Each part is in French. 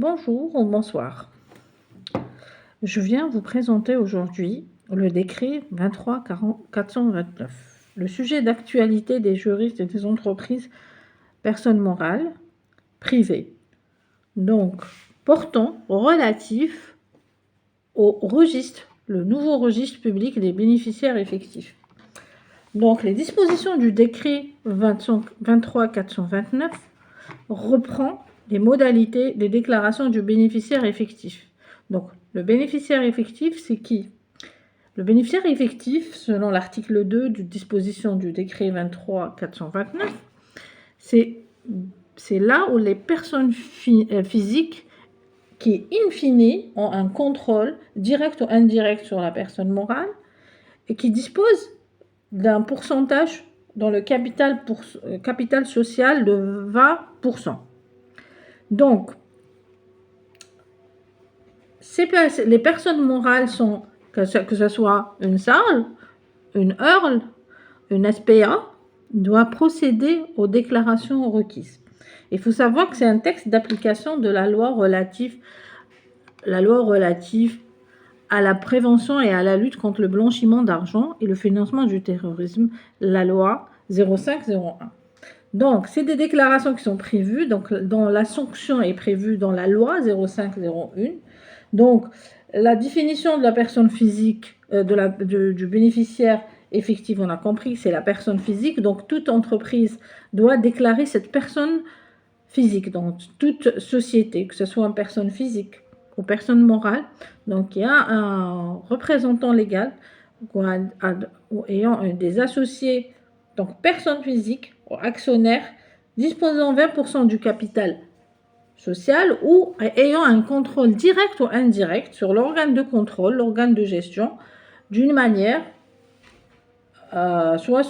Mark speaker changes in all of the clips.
Speaker 1: Bonjour ou bonsoir. Je viens vous présenter aujourd'hui le décret 23-429. Le sujet d'actualité des juristes et des entreprises, personnes morales, privées. Donc, portant relatif au registre, le nouveau registre public des bénéficiaires effectifs. Donc, les dispositions du décret 23-429 reprend les modalités des déclarations du bénéficiaire effectif. Donc, le bénéficiaire effectif, c'est qui? Le bénéficiaire effectif, selon l'article 2 du disposition du décret 23-429, c'est là où les personnes physiques qui, in fine, ont un contrôle direct ou indirect sur la personne morale et qui disposent d'un pourcentage dans le capital social de 20%. Donc, les personnes morales sont, que ce soit une SARL, une EURL, une SPA, doit procéder aux déclarations requises. Il faut savoir que c'est un texte d'application de la loi relative à la prévention et à la lutte contre le blanchiment d'argent et le financement du terrorisme, la loi 0501. Donc, c'est des déclarations qui sont prévues. Donc, dans la sanction est prévue dans la loi 0501. Donc, la définition de la personne physique, du bénéficiaire effectif, on a compris, c'est la personne physique. Donc, toute entreprise doit déclarer cette personne physique dans toute société, que ce soit une personne physique ou personne morale. Donc, il y a un représentant légal ayant des associés, donc personne physique, actionnaire, disposant 20% du capital social ou ayant un contrôle direct ou indirect sur l'organe de contrôle, l'organe de gestion, d'une manière, soit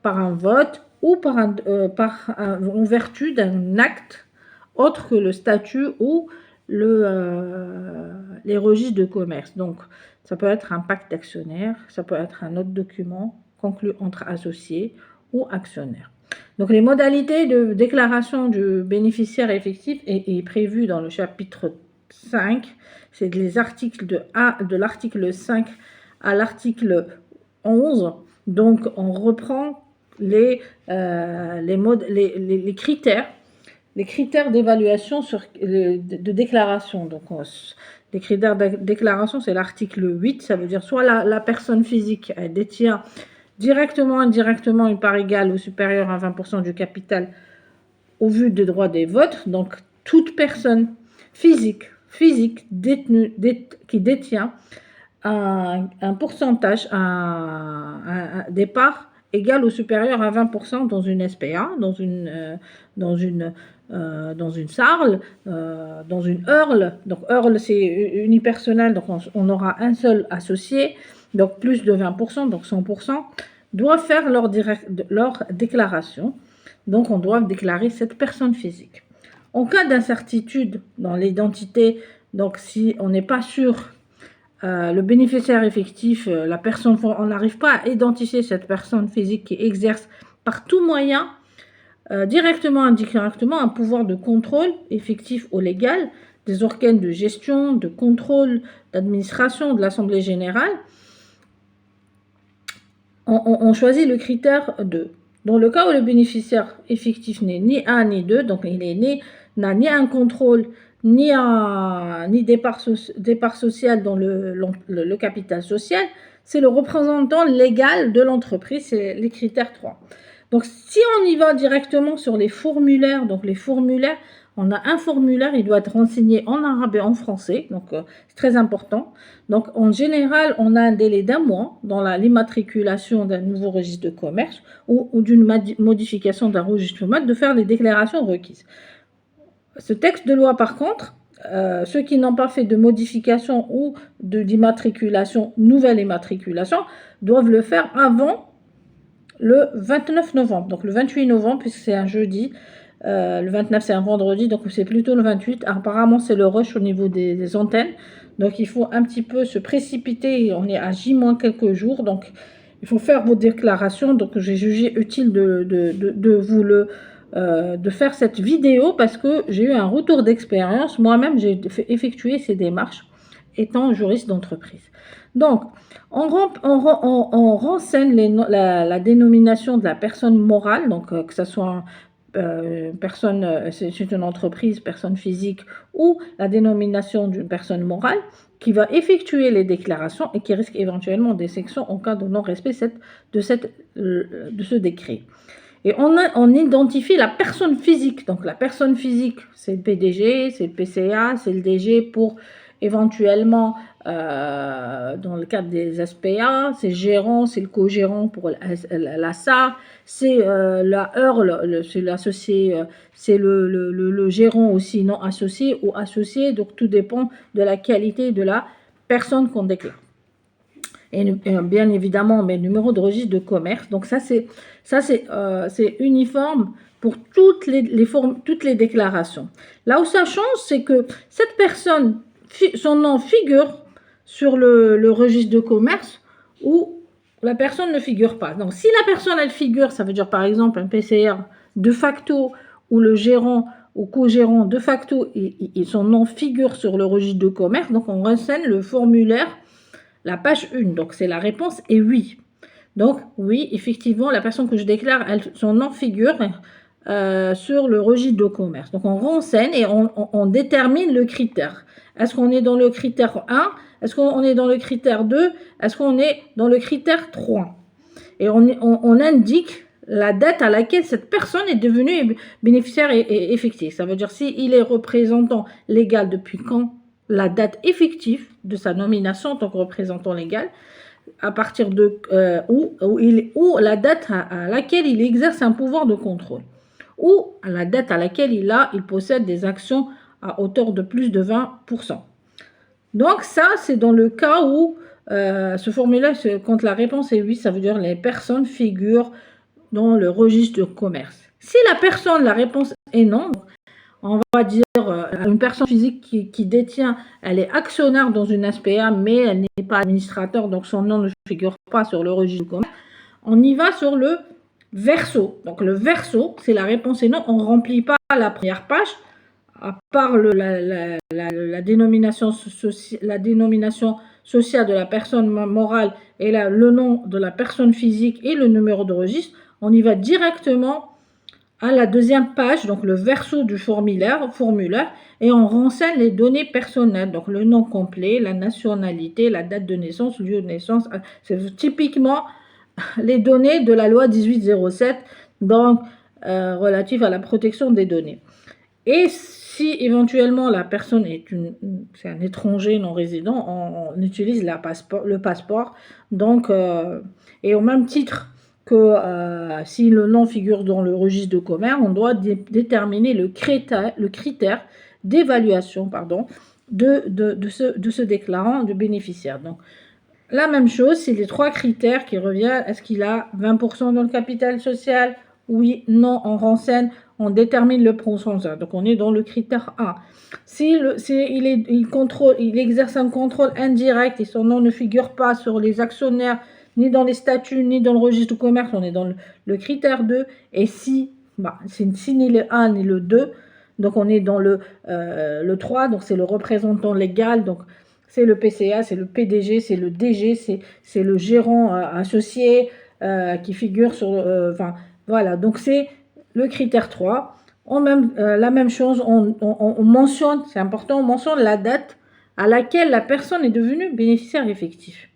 Speaker 1: par un vote ou en vertu d'un acte autre que le statut ou les registres de commerce. Donc, ça peut être un pacte d'actionnaires, ça peut être un autre document conclu entre associés ou actionnaires. Donc, les modalités de déclaration du bénéficiaire effectif est prévues dans le chapitre 5. C'est les articles de l'article 5 à l'article 11. Donc, on reprend les critères d'évaluation de déclaration. Donc, les critères de déclaration, c'est l'article 8. Ça veut dire soit la personne physique elle détient directement, indirectement une part égale ou supérieure à 20% du capital au vu des droits des votes. Donc, toute personne physique qui détient un pourcentage, des parts égales ou supérieures à 20% dans une SPA, dans une SARL, dans une EURL. Donc, EURL, c'est unipersonnel, donc on aura un seul associé. Donc plus de 20%, donc 100%, doivent faire leur déclaration. Donc on doit déclarer cette personne physique. En cas d'incertitude dans l'identité, donc si on n'est pas sûr, le bénéficiaire effectif, la personne, on n'arrive pas à identifier cette personne physique qui exerce par tout moyen, directement ou indirectement, un pouvoir de contrôle effectif ou légal des organes de gestion, de contrôle, d'administration de l'Assemblée générale, on choisit le critère 2. Dans le cas où le bénéficiaire effectif n'est ni 1 ni 2, donc il n'a ni un contrôle, ni des parts sociales dans le capital social, c'est le représentant légal de l'entreprise, c'est les critères 3. Donc si on y va directement sur les formulaires, donc les formulaires, on a un formulaire, il doit être renseigné en arabe et en français, donc c'est très important. Donc en général, on a un délai d'1 mois dans l'immatriculation d'un nouveau registre de commerce ou d'une modification d'un registre de faire les déclarations requises. Ce texte de loi, par contre, ceux qui n'ont pas fait de modification ou d'immatriculation, nouvelle immatriculation, doivent le faire avant le 29 novembre. Donc le 28 novembre, puisque c'est un jeudi, le 29 c'est un vendredi, donc c'est plutôt le 28. Apparemment c'est le rush au niveau des antennes, donc il faut un petit peu se précipiter, on est à J- quelques jours, donc il faut faire vos déclarations. Donc j'ai jugé utile de vous de faire cette vidéo parce que j'ai eu un retour d'expérience. Moi-même, j'ai effectué ces démarches étant juriste d'entreprise. Donc, on renseigne la dénomination de la personne morale, donc que ce soit personne, c'est une entreprise, personne physique, ou la dénomination d'une personne morale qui va effectuer les déclarations et qui risque éventuellement des sanctions en cas de non-respect de ce décret. Et on identifie la personne physique. Donc la personne physique, c'est le PDG, c'est le PCA, c'est le DG pour éventuellement, dans le cadre des SPA, c'est le gérant, c'est le co-gérant pour la SA, c'est la HEUR, c'est l'associé, c'est le gérant aussi non associé ou associé. Donc tout dépend de la qualité de la personne qu'on déclare. Et bien évidemment mes numéros de registre de commerce. Donc ça c'est uniforme pour toutes les déclarations. Là où ça change, c'est que cette personne, son nom figure sur le registre de commerce ou la personne ne figure pas. Donc si la personne elle figure, ça veut dire par exemple un PCR de facto ou le gérant ou co-gérant de facto et son nom figure sur le registre de commerce, donc on renseigne le formulaire. La page 1, donc c'est la réponse est oui. Donc oui, effectivement, la personne que je déclare, son nom figure sur le registre de commerce. Donc on renseigne et on détermine le critère. Est-ce qu'on est dans le critère 1? Est-ce qu'on est dans le critère 2? Est-ce qu'on est dans le critère 3? Et on indique la date à laquelle cette personne est devenue bénéficiaire et effective. Ça veut dire s'il est représentant légal depuis quand? La date effective de sa nomination en tant que représentant légal, à partir de ou la date à laquelle il exerce un pouvoir de contrôle, ou à la date à laquelle il possède des actions à hauteur de plus de 20%. Donc ça, c'est dans le cas où ce formulaire, quand la réponse est oui, ça veut dire les personnes figurent dans le registre de commerce. Si la réponse est non, on va dire une personne physique qui détient, elle est actionnaire dans une SPA, mais elle n'est pas administrateur, donc son nom ne figure pas sur le registre de commerce. On y va sur le verso. Donc le verso, c'est la réponse est non, on ne remplit pas la première page, à part la dénomination sociale de la personne morale et le nom de la personne physique et le numéro de registre. On y va directement à la deuxième page, donc le verso du formulaire, et on renseigne les données personnelles, donc le nom complet, la nationalité, la date de naissance, lieu de naissance. C'est typiquement les données de la loi 1807, donc relative à la protection des données. Et si éventuellement la personne c'est un étranger non résident, on utilise le passeport, donc, et au même titre que si le nom figure dans le registre de commerce, on doit déterminer le critère d'évaluation de ce déclarant, de bénéficiaire. Donc, la même chose, c'est les 3 critères qui reviennent. Est-ce qu'il a 20% dans le capital social? Oui, non, on renseigne, on détermine le pourcentage. Donc, on est dans le critère A. Il exerce un contrôle indirect et son nom ne figure pas sur les actionnaires, ni dans les statuts, ni dans le registre de commerce, on est dans le critère 2. Et si ni le 1 ni le 2, donc on est dans le 3, donc c'est le représentant légal, donc c'est le PCA, c'est le PDG, c'est le DG, c'est le gérant associé qui figure sur... voilà, donc c'est le critère 3. La même chose, on mentionne, c'est important, on mentionne la date à laquelle la personne est devenue bénéficiaire effectif.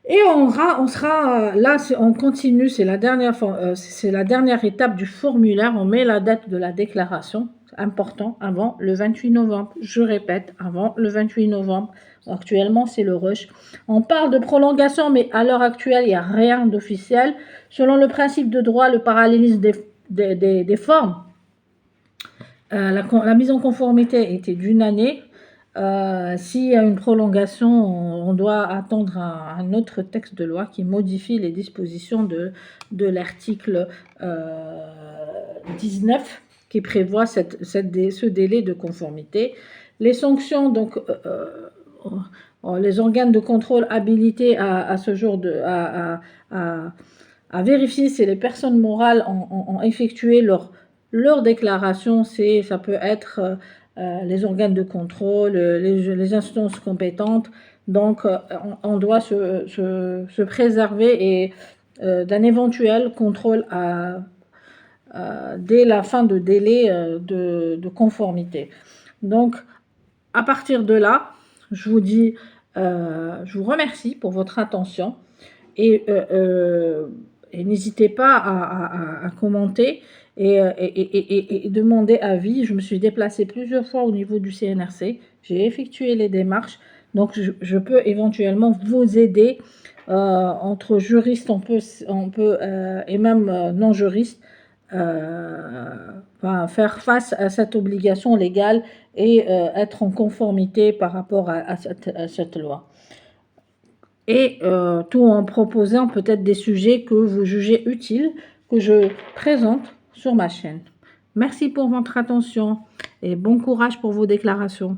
Speaker 1: Et on sera là, on continue, c'est la dernière étape du formulaire, on met la date de la déclaration, important, avant le 28 novembre. Je répète, avant le 28 novembre. Actuellement, c'est le rush. On parle de prolongation, mais à l'heure actuelle, il n'y a rien d'officiel. Selon le principe de droit, le parallélisme des formes, la mise en conformité était d'1 année. S'il y a une prolongation, on doit attendre un autre texte de loi qui modifie les dispositions de l'article 19 qui prévoit ce délai de conformité. Les sanctions, donc, les organes de contrôle habilités à ce jour à vérifier si les personnes morales ont effectué leur déclaration. Ça peut être les organes de contrôle, les instances compétentes. Donc, on doit se préserver d'un éventuel contrôle dès la fin de délai de conformité. Donc, à partir de là, je vous dis, je vous remercie pour votre attention et, n'hésitez pas à commenter et demander avis. Je me suis déplacée plusieurs fois au niveau du CNRC, j'ai effectué les démarches, donc je peux éventuellement vous aider. Entre juristes, on peut et même non juristes, faire face à cette obligation légale et être en conformité par rapport à cette loi. Et tout en proposant peut-être des sujets que vous jugez utiles, que je présente sur ma chaîne. Merci pour votre attention et bon courage pour vos déclarations.